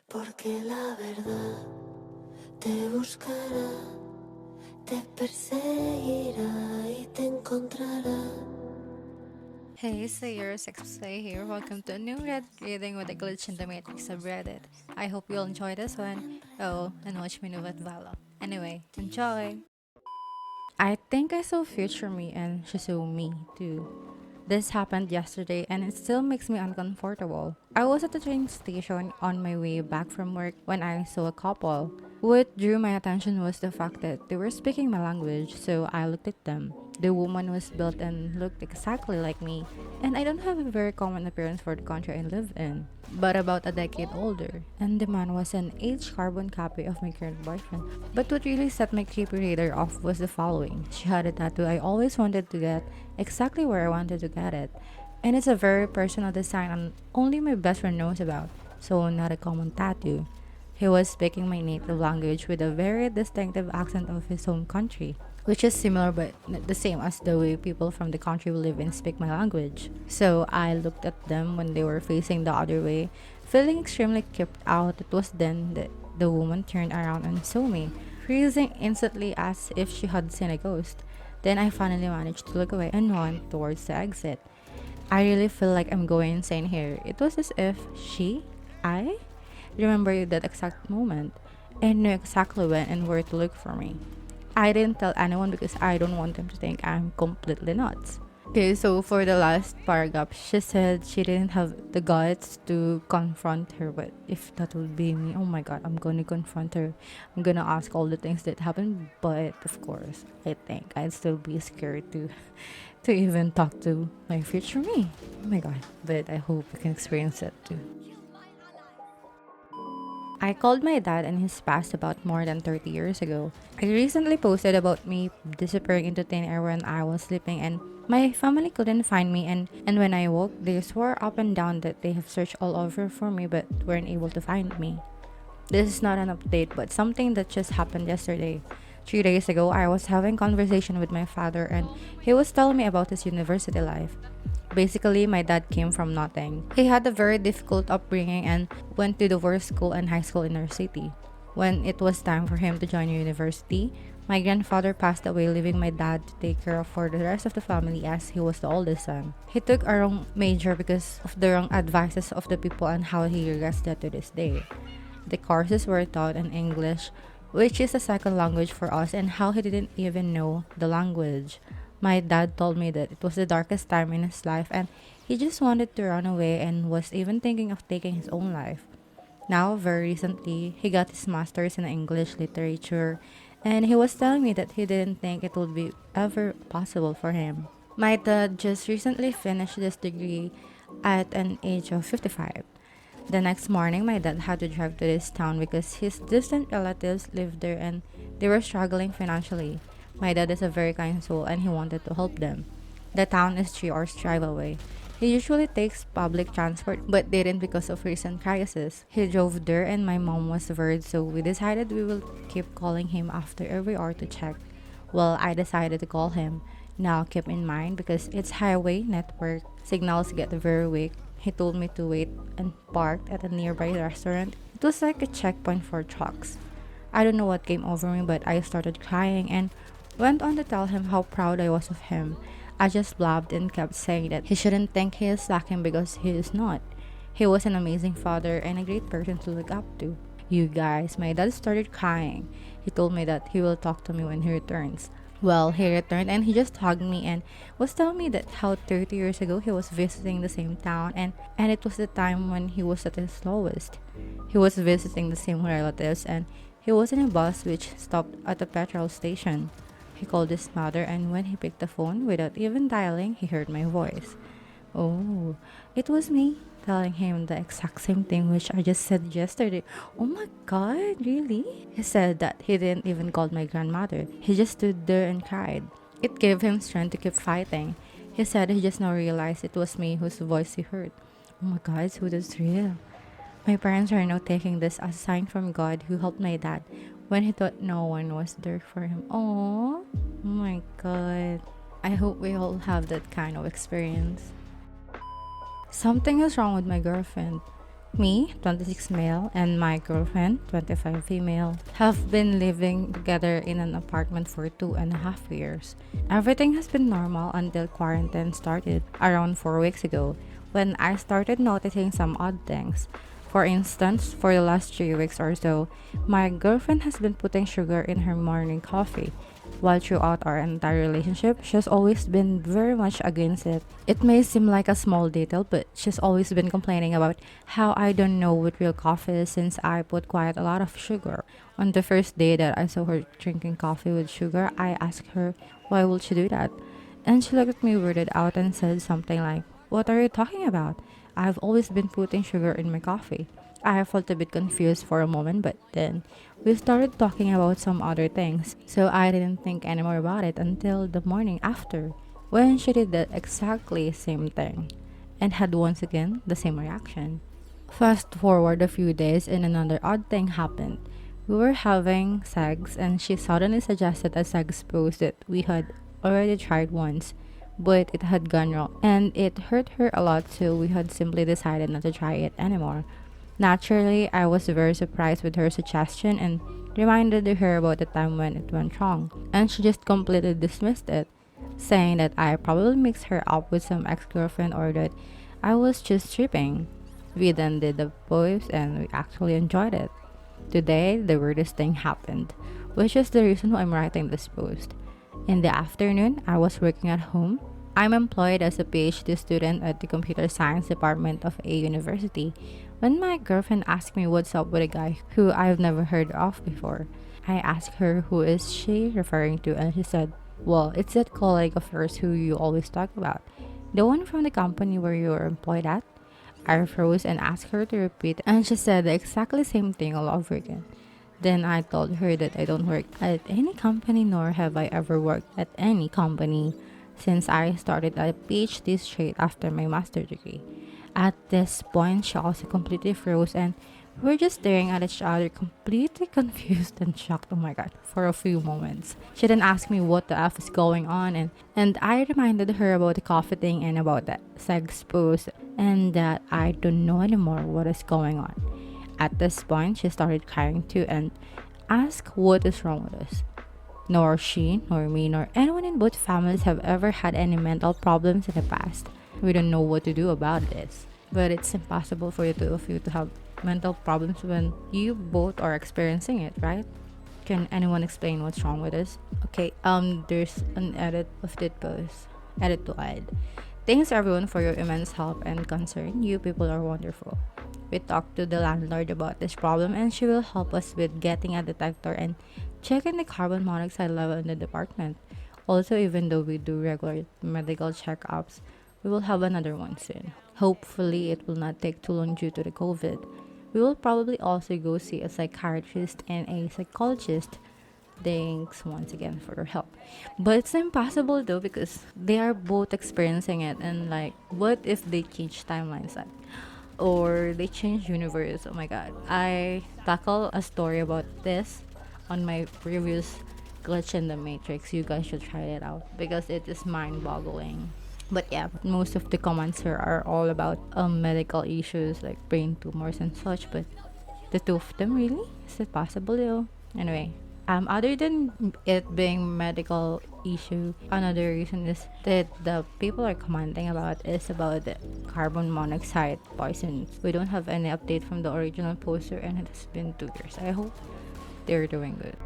porque la verdad te buscará, te perseguirá y te encontrará. Hey, Sayers, XPlay here. Welcome to a new Reddit reading with the glitchinthematrix of Reddit. I hope you'll enjoy this one. Oh, and watch me move at Valo. Anyway, enjoy! I think I saw future me and she saw me too. This happened yesterday and it still makes me uncomfortable. I was at the train station on my way back from work when I saw a couple. What drew my attention was the fact that they were speaking my language, so I looked at them. The woman was built and looked exactly like me, and I don't have a very common appearance for the country I live in, but about a decade older. And the man was an aged carbon copy of my current boyfriend. But what really set my creepy radar off was the following. She had a tattoo I always wanted to get, exactly where I wanted to get it. And it's a very personal design and only my best friend knows about, so not a common tattoo. He was speaking my native language with a very distinctive accent of his home country, which is similar but not the same as the way people from the country we live in speak my language. So I looked at them when they were facing the other way, feeling extremely creeped out. It was then that the woman turned around and saw me, freezing instantly as if she had seen a ghost. Then I finally managed to look away and went towards the exit. I really feel like I'm going insane here. It was as if I remember that exact moment and knew exactly when and where to look for me. I didn't tell anyone because I don't want them to think I'm completely nuts. Okay, so for the last paragraph, she said she didn't have the guts to confront her, but if that would be me, oh my god, I'm gonna confront her. I'm gonna ask all the things that happened, but of course, I think I'd still be scared to to even talk to my future me. Oh my god, but I hope you can experience it too. I called my dad and he's passed about more than 30 years ago. I recently posted about me disappearing into thin air when I was sleeping and my family couldn't find me and when I woke they swore up and down that they have searched all over for me but weren't able to find me. This is not an update but something that just happened yesterday. 3 days ago I was having conversation with my father and he was telling me about his university life. Basically, my dad came from nothing. He had a very difficult upbringing and went to the worst school and high school in our city. When it was time for him to join university, my grandfather passed away, leaving my dad to take care of for the rest of the family as he was the oldest son. He took a wrong major because of the wrong advices of the people and how he regrets that to this day. The courses were taught in English, which is a second language for us, and how he didn't even know the language. My dad told me that it was the darkest time in his life and he just wanted to run away and was even thinking of taking his own life. Now, very recently, he got his master's in English literature and he was telling me that he didn't think it would be ever possible for him. My dad just recently finished this degree at an age of 55. The next morning, my dad had to drive to this town because his distant relatives lived there and they were struggling financially. My dad is a very kind soul and he wanted to help them. The town is 3 hours drive away. He usually takes public transport but didn't because of recent crisis. He drove there and my mom was worried so we decided we will keep calling him after every hour to check. Well, I decided to call him. Now keep in mind because it's highway network, signals get very weak. He told me to wait and parked at a nearby restaurant. It was like a checkpoint for trucks. I don't know what came over me, but I started crying and went on to tell him how proud I was of him. I just blabbed and kept saying that he shouldn't think he is lacking because he is not. He was an amazing father and a great person to look up to. You guys, my dad started crying. He told me that he will talk to me when he returns. Well, he returned and he just hugged me and was telling me that how 30 years ago he was visiting the same town and it was the time when he was at his lowest. He was visiting the same relatives and he was in a bus which stopped at a petrol station. He called his mother and when he picked the phone without even dialing, he heard my voice. Oh, it was me telling him the exact same thing which I just said yesterday. Oh my god, really? He said that he didn't even call my grandmother. He just stood there and cried. It gave him strength to keep fighting. He said he just now realized it was me whose voice he heard. Oh my god, so that's real. My parents are now taking this as a sign from God who helped my dad when he thought no one was there for him. Oh my god. I hope we all have that kind of experience. Something is wrong with my girlfriend. Me, 26 male, and my girlfriend, 25 female, have been living together in an apartment for 2.5 years. Everything has been normal until quarantine started around 4 weeks ago, when I started noticing some odd things. For instance, for the last 3 weeks or so, my girlfriend has been putting sugar in her morning coffee, while throughout our entire relationship, she's always been very much against it. It may seem like a small detail, but she's always been complaining about how I don't know what real coffee is since I put quite a lot of sugar. On the first day that I saw her drinking coffee with sugar, I asked her why would she do that? And she looked at me weirded out and said something like, "What are you talking about? I've always been putting sugar in my coffee." I felt a bit confused for a moment, but then we started talking about some other things, so I didn't think anymore about it until the morning after, when she did the exactly same thing and had once again the same reaction. Fast forward a few days and another odd thing happened. We were having sex and she suddenly suggested a sex pose that we had already tried once, but it had gone wrong and it hurt her a lot, so we had simply decided not to try it anymore. Naturally, I was very surprised with her suggestion and reminded her about the time when it went wrong, and she just completely dismissed it, saying that I probably mixed her up with some ex-girlfriend or that I was just tripping. We then did the pose and we actually enjoyed it. Today, the weirdest thing happened, which is the reason why I'm writing this post. In the afternoon, I was working at home. I'm employed as a PhD student at the computer science department of a university when my girlfriend asked me what's up with a guy who I've never heard of before. I asked her who is she referring to, and she said, "Well, it's that colleague of hers who you always talk about. The one from the company where you were employed at." I froze and asked her to repeat, and she said the exactly same thing all over again. Then I told her that I don't work at any company, nor have I ever worked at any company since I started a PhD straight after my master's degree. At this point, she also completely froze and we were just staring at each other, completely confused and shocked. Oh my god, for a few moments. She then asked me what the F is going on, and I reminded her about the coffee thing and about that sex pose and that I don't know anymore what is going on. At this point, she started crying too and asked what is wrong with us. Nor she, nor me, nor anyone in both families have ever had any mental problems in the past. We don't know what to do about this. But it's impossible for the two of you to have mental problems when you both are experiencing it, right? Can anyone explain what's wrong with us? Okay, there's an edit of that post. Edit to add. Thanks everyone for your immense help and concern. You people are wonderful. We talked to the landlord about this problem and she will help us with getting a detector and checking the carbon monoxide level in the department. Also, even though we do regular medical checkups, we will have another one soon. Hopefully, it will not take too long due to the COVID. We will probably also go see a psychiatrist and a psychologist. Thanks once again for your help. But it's impossible though because they are both experiencing it, and like, what if they change timelines? Like, or they change universe? Oh my god. I tackle a story about this on my previous glitch in the matrix. You guys should try it out because it is mind-boggling. But yeah, most of the comments here are all about medical issues like brain tumors and such. But the two of them, really? Is it possible though? Anyway, other than it being medical issue, another reason is that the people are commenting about is about the carbon monoxide poison. We don't have any update from the original poster, and it has been 2 years. I hope they're doing good.